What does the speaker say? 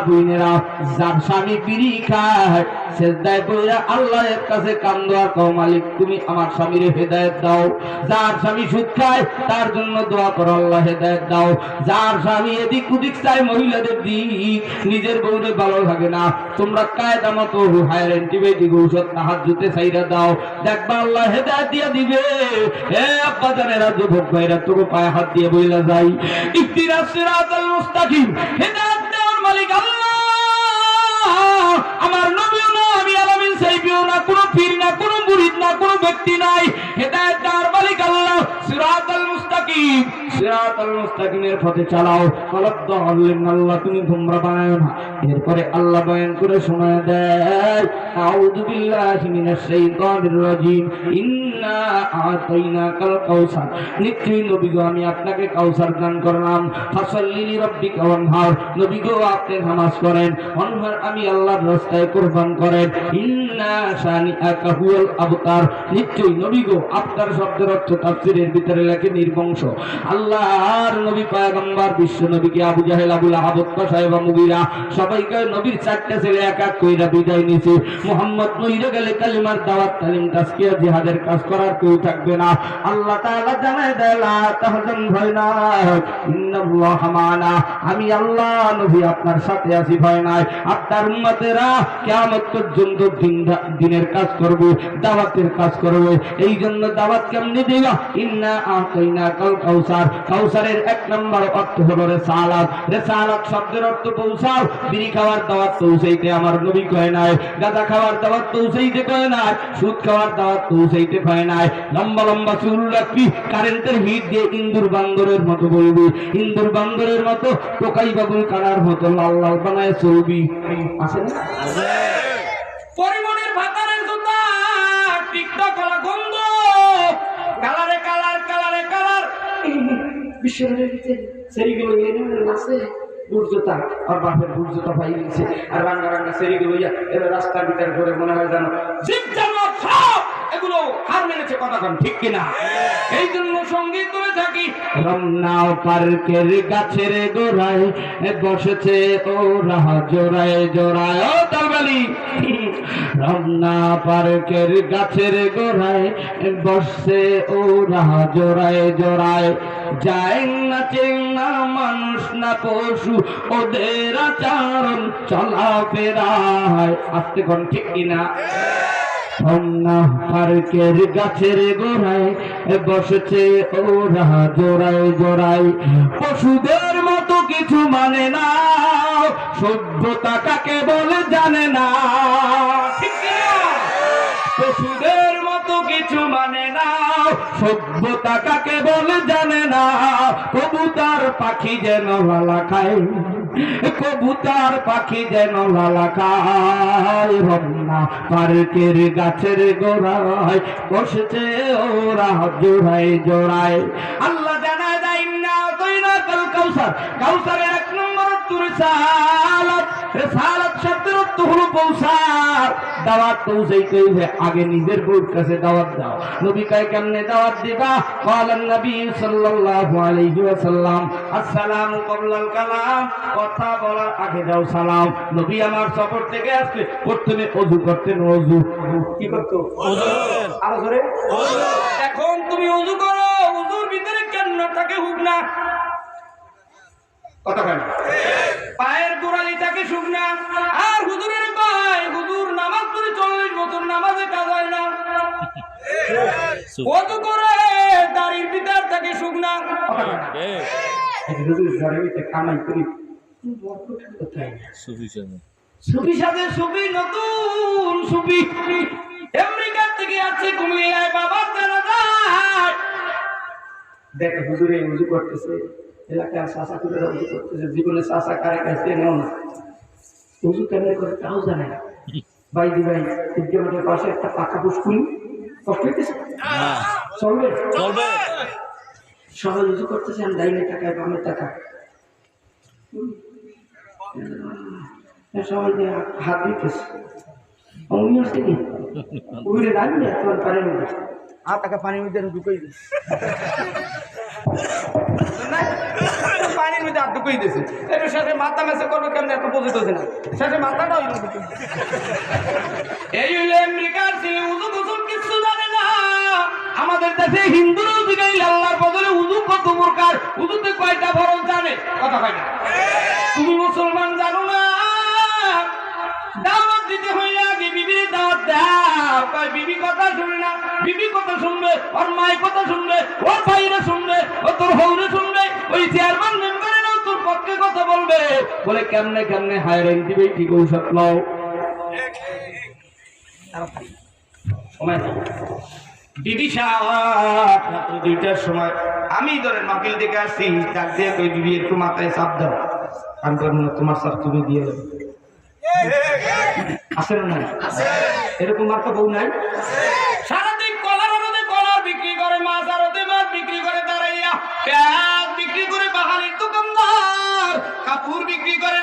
বুইনেরা, যার স্বামী বিড়ি খায় সেজদায় পড়ে আল্লাহর কাছে কান্দা কও, মালিক তুমি আমার স্বামীর হেদায়েত দাও। যার স্বামী সুদ খায় তার জন্য দোয়া করো, আল্লাহ হেদায়েত দাও। যার স্বামী এদিক ওদিক চায় মহিলাদের দিক, নিজের বউরে ভালো লাগে না, তোমরা কায়দা মতো হায়ার অ্যান্টিবায়োটিক ঔষধ তাহাজ্জুদে ছাইরা দাও, দেখবা আল্লাহ হেদায়েত দিয়ে দিবে। হে আব্বা জানেরা, যুবক ভাইরা, তোর পায়ে হাত দিয়ে বইলা যাই, ইহদিনাস সিরাতাল মুস্তাকিম, হেদায়েত দেওয়ার মালিক আল্লাহ। আমার নবীও না, আমি আলামিন সাহেবও না, কোনো পীর না, কোনো মুরিদ না, কোনো ব্যক্তি নাই, হেদায়েত দেওয়ার মালিক আল্লাহ। সিরাতাল মুস্তাকিম, সিরাতাল মুস্তাকিমের পথে চালাও। কলব্দ হলেন আল্লাহ তুমি তোমরা বানায়ো না। এরপরে আল্লাহ বয়ান করে শোনায় দেয়, আউযু বিল্লাহি মিনাশ শাইতানির রাজিম, ইন্না আতাইনাকাল কাউসার, নিশ্চয়ই নবী গো আমি আপনাকে কাউসার দান করলাম। ফাসাল্লি লিরাব্বিকা ওয়ানহার, নবী গো আপনি নামাজ করেন, ওয়ানহার আমি আল্লাহর রাস্তায় কুরবান করেন। ইন্না শানিআকা হুয়াল আবতার, নিশ্চয়ই নবী গো আপনার শব্দের অর্থ তাফসীরের ভিতরে লেখে নির্বংশ। আল্লাহর নবী পয়গম্বর বিশ্ব নবীকে আবু জাহেল, আবু লাহাব, উতবা সাহেব, মুগীরা সবাইকে নবীর চারটা ছেলে এক এক কইরা বিদায় নিয়েছে। মুহাম্মদ নইরে গেলে কালিমার দাওয়াত, তালিম, তাজকিয়া, জিহাদের কাজ করার কেউ থাকবে না। আল্লাহ তাআলা জানায় দেয়, লা তাহজান, ভয় না, ইন্নাল্লাহা মা'ানা, আমি আল্লাহ নবী আপনার সাথে আছি, ভয় নাই। আপনার উম্মতেরা কিয়ামত পর্যন্ত দিনের কাজ করবে, দাওয়াতের কাজ করবে। এই জন্য দাওয়াত কেমনে দিবা? ইন্না আতাইনাকাল কাউসার, কাউসারের এক নম্বর অর্থ হলো রিসালাত। রিসালাত শব্দের অর্থ পৌঁছাও। বিড়ি খাওয়ার দাওয়াত পৌঁছাইতে আমার নবী কয় নাই, গাঁজা খাওয়ার দাওয়াত পৌঁছাইতে কয় নাই, সুদ খাওয়ার দাওয়াত পৌঁছাইতে কয় নাই। লম্বা লম্বা চুল রাখবি, কারেন্টের হিট দিয়ে ইন্দুর বান্দরের মতো বলবি, ইন্দুর বান্দরের মতো, টোকাই বাবুল কানার মতো লাল লাল বানায় চলবি। আছে না? পরিমণের ভাতারের জুতা, টিকটক কলা গন্ধ, কালারে কালার, কালারে কালার, বিশ্বরের সেরিগুলো এনে আছে বুর্জতা, আর বাপের বুর্জতা পাই গেছে, আর রাঙ্গা রাঙ্গা সেরিগুলো এবার রাস্তার ভিতরে করে মনে হয় জানো জীব জানোয়ার সব এগুলো হার মেনেছে, কথা কন ঠিক কিনা? এই জন্য সঙ্গীত করে থাকি, রমনা পার্কের গাছের গোড়ায় বসেছে ওরা জোড়ায় জোড়ায়, ও তালবালি, রমনা পার্কের গাছের গোড়ায় বসে ওরা জোড়ায় জোড়ায়, যায় না চেনা মানুষ না পশু, ওদের আচরণ চলাফেরায়, আস্তে কোন ঠিক কিনা? রমনা পার্কের গাছের গোড়ায় বসেছে ওরা জোড়ায় জোড়ায়, পশুদের মতো কিছু মানে না, সভ্যতা কাকে বলে জানে না, ঠিক কিনা? পশুদের মতো কিছু মানে না, সভ্যতা কাকে বলে জানে না, কবুতর পাখি যেন লালা খায়, কবুতর পাখি যেন লালা খায়, রমনা পার্কের গাছের গোড়ায় বসেছে ওরা জোড়ায় জোড়ায়। আল্লাহ জানায় দেয়, ইন্না আতাইনাকাল কাউসার, কাউসারের এক নম্বর রিসালাত, রিসালাত শব্দের অর্থ হলো পৌঁছার। দাওয়াত পৌঁছাইতে হইবে, আগে নিজের বউর কাছে দাওয়াত দাও। নবী কয় কেমনে দাওয়াত দিবা? ক্বালান নবী সাল্লাল্লাহু আলাইহি ওয়াসাল্লাম, আসসালামু ক্বাবলাল কালাম, কথা বলার আগে দাও সালাম। নবী আমার সফর থেকে আসলে প্রথমে ওযু করতেন, ওযু কি করতে? ওযু। আর ধরে ওযু। এখন তুমি ওযু করো, ওযুর ভিতরে কেন থাকে হুকনা, কথা কেন? পায়ের গোড়ালি থাকে শুকনা, আর হুজুরের পায়, হুজুর নামাজ পড়ে 40 বছর নামাজে কাজ হয় না, ওযু করে দাড়ির ভিতর থাকে শুকনা, হুজুর দাড়িতে কামাই করি সুফি সাথে সুফি, নতুন সুফি আমেরিকার থেকে আছে কুমিল্লায়, বাবা জানা যায়, দেখ হুজুরে ওযু করতেছে, এলাকার চাষা করে ওযু করতেছে, জীবনে চাষা কারে কাছে নেও না, ওযু কেমন করে তাও জানে না। ভাই দি ভাই, আমাদের পাশে একটা পাকা পুষ্কুনি, কষ্ট হইতেছে, চলবে চলবে, সবাই ওযু করতেছে, আমি ডাইনে টাকায় বামে টাকা, সবাই হাত দিতেছে, অমনি আসছে কি উড়ে দাঁড়িয়ে তোমার পানির মধ্যে আর টাকা পানির মধ্যে ঢুকাই দিস, পানি পানির মধ্যে আর ঢুকিয়ে দিয়েছে একটু শেষে মাথা মেসে করবে কেমন এত বুঝে দিচ্ছে না শেষে মাথাটা হইল এই হইল আমেরিকার ছেলে উজু গোসল কিছু জানে না আমাদের দেশে হিন্দুরা উজু গাইলে আল্লাহর বদলে উজু কত প্রকার উজুতে কয়টা ফরজ জানে কথা কয় না তুমি মুসলমান জানো না দাওয়াত দিতে হইলে আগে বিবির দাওয়াত দাও কয় বিবি কথা শুনে না বিবি কথা শুনবে ওর মায়ের কথা শুনবে ওর ভাইরা শুনবে ও তোর হৌরে শুনবে ওই চেয়ারম্যান মেম্বারেরাও তোর পক্ষে কথা বলবে বলে কেমনে কেমনে হায়ার দিবে ঠিক ঔষধ নাও সময় বিবি সাহেব রাত্র 2টার সময় আমি ধরেন মাকিল থেকে আসছি ডাক দিয়ে কই বিবি একটু মাথায় চাপ দাও আমি বললাম তোমার চাপ তুমি দিয়ে দেবো আছে না এরকম আর তো বউ নাই সারাদিন কলার আড়তে কলার বিক্রি করে মাছ আড়তে মাছ বিক্রি করে দাঁড়াইয়া পেঁয়াজ বিক্রি করে বাহারির দোকানদার কাপড় বিক্রি করে